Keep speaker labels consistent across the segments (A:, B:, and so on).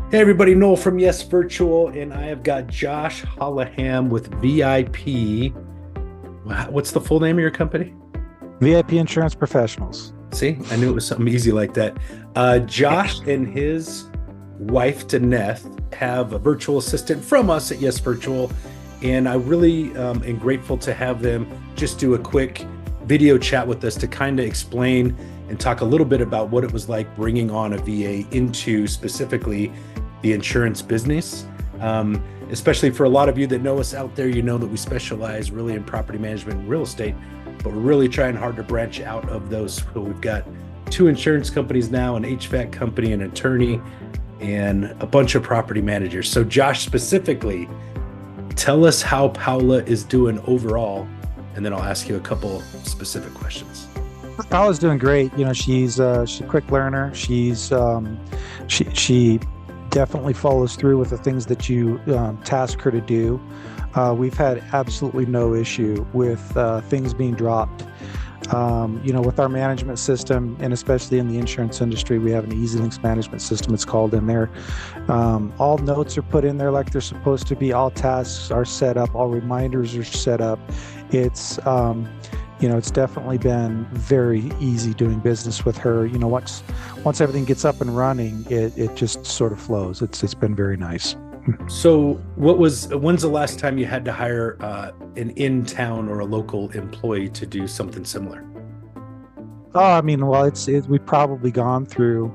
A: Hey everybody, Noel from yesVIRTUAL, and I have got Josh Hollahan with VIP. What's the full name of your company?
B: VIP Insurance Professionals.
A: See, I knew it was something easy like that. Josh and his wife, Daneth, have a virtual assistant from us at yesVIRTUAL, and I really am grateful to have them just do a quick video chat with us to kind of explain and talk a little bit about what it was like bringing on a VA into specifically the insurance business. Especially for a lot of you that know us out there, you know that we specialize really in property management and real estate, but we're really trying hard to branch out of those. So we've got two insurance companies now, an HVAC company, an attorney, and a bunch of property managers. So Josh, specifically, tell us how Paula is doing overall, and then I'll ask you a couple specific questions.
B: Paula's doing great. You know, she's a quick learner. She definitely follows through with the things that you task her to do. We've had absolutely no issue with things being dropped. With our management system, and especially in the insurance industry, we have an EasyLinks management system, it's called, in there. All notes are put in there like they're supposed to be. All tasks are set up. All reminders are set up. It's definitely been very easy doing business with her. Once everything gets up and running, it just sort of flows. It's been very nice.
A: So when's the last time you had to hire an in-town or a local employee to do something similar?
B: We've probably gone through,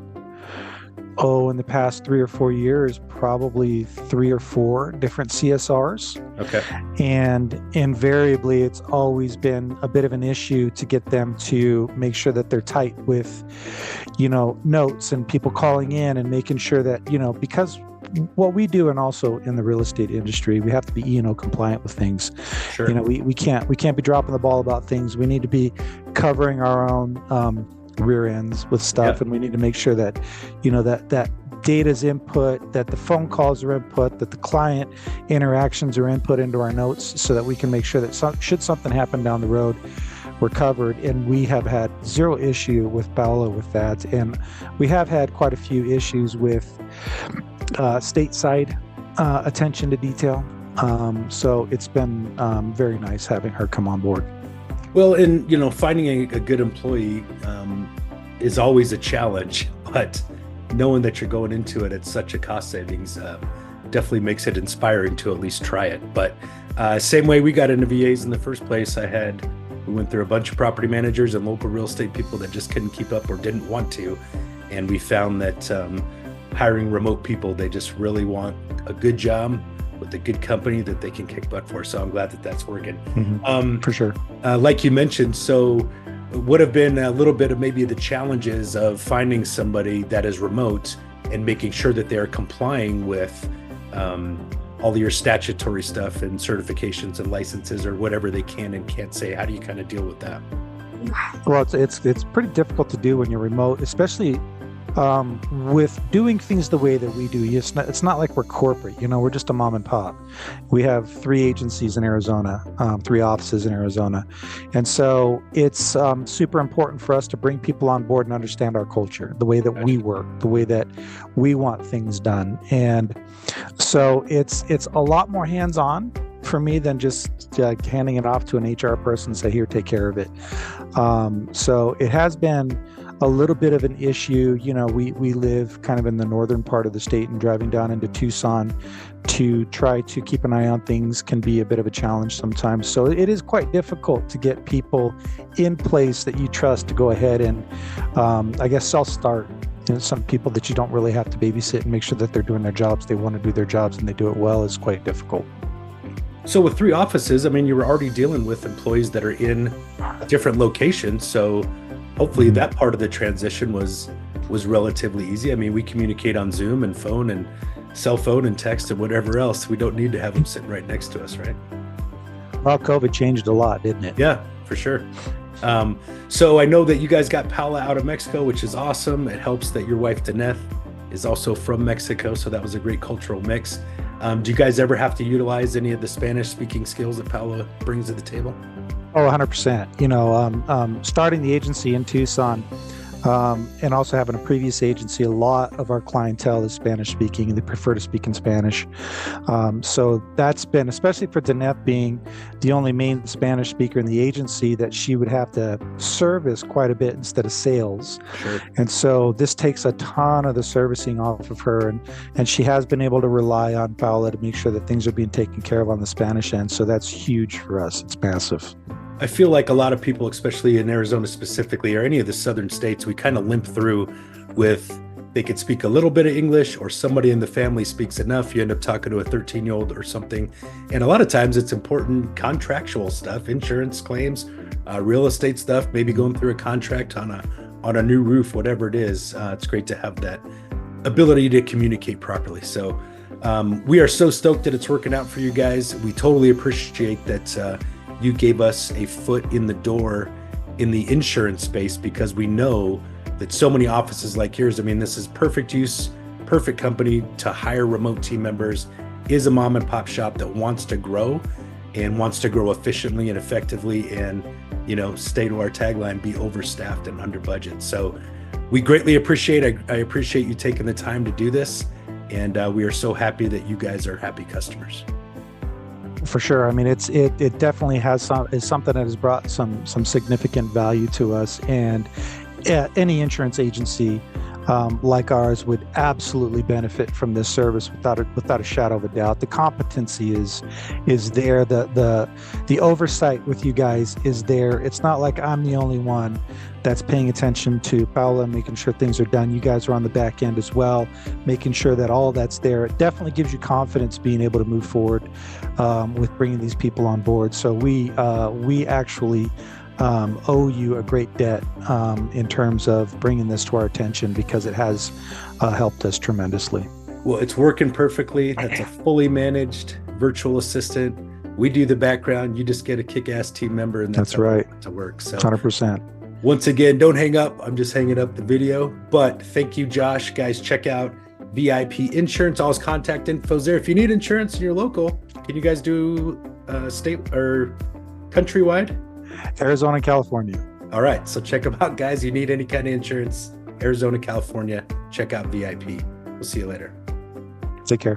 B: in the past 3 or 4 years, probably 3 or 4 different CSRs.
A: Okay.
B: And invariably, it's always been a bit of an issue to get them to make sure that they're tight with, notes and people calling in and making sure that, because what we do, and also in the real estate industry, we have to be E&O compliant with things.
A: Sure.
B: We can't be dropping the ball about things. We need to be covering our own rear ends with stuff. Yep. And we need to make sure that, that data's input, that the phone calls are input, that the client interactions are input into our notes, so that we can make sure that should something happen down the road, we're covered. And we have had zero issue with Paola with that. And we have had quite a few issues with stateside attention to detail. So it's been very nice having her come on board.
A: Well, and finding a good employee is always a challenge, but knowing that you're going into it at such a cost savings definitely makes it inspiring to at least try it. But same way we got into VAs in the first place, we went through a bunch of property managers and local real estate people that just couldn't keep up or didn't want to, and we found that hiring remote people, they just really want a good job with a good company that they can kick butt for. So I'm glad that that's working.
B: Mm-hmm. For sure.
A: Like you mentioned, so would have been a little bit of maybe the challenges of finding somebody that is remote and making sure that they're complying with all of your statutory stuff and certifications and licenses or whatever they can and can't say. How do you kind of deal with that?
B: Well, it's pretty difficult to do when you're remote, especially with doing things the way that we do. It's not like we're corporate, we're just a mom and pop. We have 3 agencies in Arizona, 3 offices in Arizona. And so it's super important for us to bring people on board and understand our culture, the way that we work, the way that we want things done. And so it's a lot more hands-on for me than just handing it off to an HR person and say, here, take care of it. So it has been a little bit of an issue. We live kind of in the northern part of the state, and driving down into Tucson to try to keep an eye on things can be a bit of a challenge sometimes. So it is quite difficult to get people in place that you trust to go ahead and, self-start. Some people that you don't really have to babysit and make sure that they're doing their jobs. They want to do their jobs and they do it well is quite difficult.
A: So with 3 offices, you were already dealing with employees that are in different locations. So hopefully that part of the transition was relatively easy. We communicate on Zoom and phone and cell phone and text and whatever else. We don't need to have them sitting right next to us, right?
B: Well, COVID changed a lot, didn't it?
A: Yeah, for sure. So I know that you guys got Paula out of Mexico, which is awesome. It helps that your wife, Daneth, is also from Mexico. So that was a great cultural mix. Do you guys ever have to utilize any of the Spanish speaking skills that Paula brings to the table?
B: Oh, 100%. Starting the agency in Tucson, And also having a previous agency, a lot of our clientele is Spanish speaking and they prefer to speak in Spanish. So that's been, especially for Danette being the only main Spanish speaker in the agency, that she would have to service quite a bit instead of sales.
A: Sure.
B: And so this takes a ton of the servicing off of her. And she has been able to rely on Paola to make sure that things are being taken care of on the Spanish end. So that's huge for us. It's massive.
A: I feel like a lot of people, especially in Arizona specifically, or any of the southern states, we kind of limp through with, they could speak a little bit of English, or somebody in the family speaks enough. You end up talking to a 13-year-old or something. And a lot of times it's important contractual stuff, insurance claims, real estate stuff, maybe going through a contract on a new roof, whatever it is. It's great to have that ability to communicate properly. So we are so stoked that it's working out for you guys. We totally appreciate that you gave us a foot in the door in the insurance space, because we know that so many offices like yours, I mean, this is perfect use, perfect company to hire remote team members, is a mom and pop shop that wants to grow and wants to grow efficiently and effectively, and, you know, stay to our tagline, be overstaffed and under budget. So we greatly appreciate it. I appreciate you taking the time to do this. And we are so happy that you guys are happy customers.
B: For sure. I mean, it definitely is something that has brought some significant value to us, and any insurance agency like ours would absolutely benefit from this service without a shadow of a doubt. The competency is there. The oversight with you guys is there. It's not like I'm the only one that's paying attention to Paola and making sure things are done. You guys are on the back end as well, making sure that all that's there. It definitely gives you confidence being able to move forward with bringing these people on board. So we actually owe you a great debt in terms of bringing this to our attention, because it has helped us tremendously.
A: Well, it's working perfectly. That's a fully managed virtual assistant. We do the background. You just get a kick-ass team member, and that's
B: right
A: to work. So
B: 100%.
A: Once again, don't hang up. I'm just hanging up the video. But thank you, Josh. Guys, check out VIP Insurance. All his contact info's there. If you need insurance and you're local, can you guys do state or countrywide?
B: Arizona, California.
A: All right. So check them out, guys. You need any kind of insurance, Arizona, California, check out VIP. We'll see you later.
B: Take care.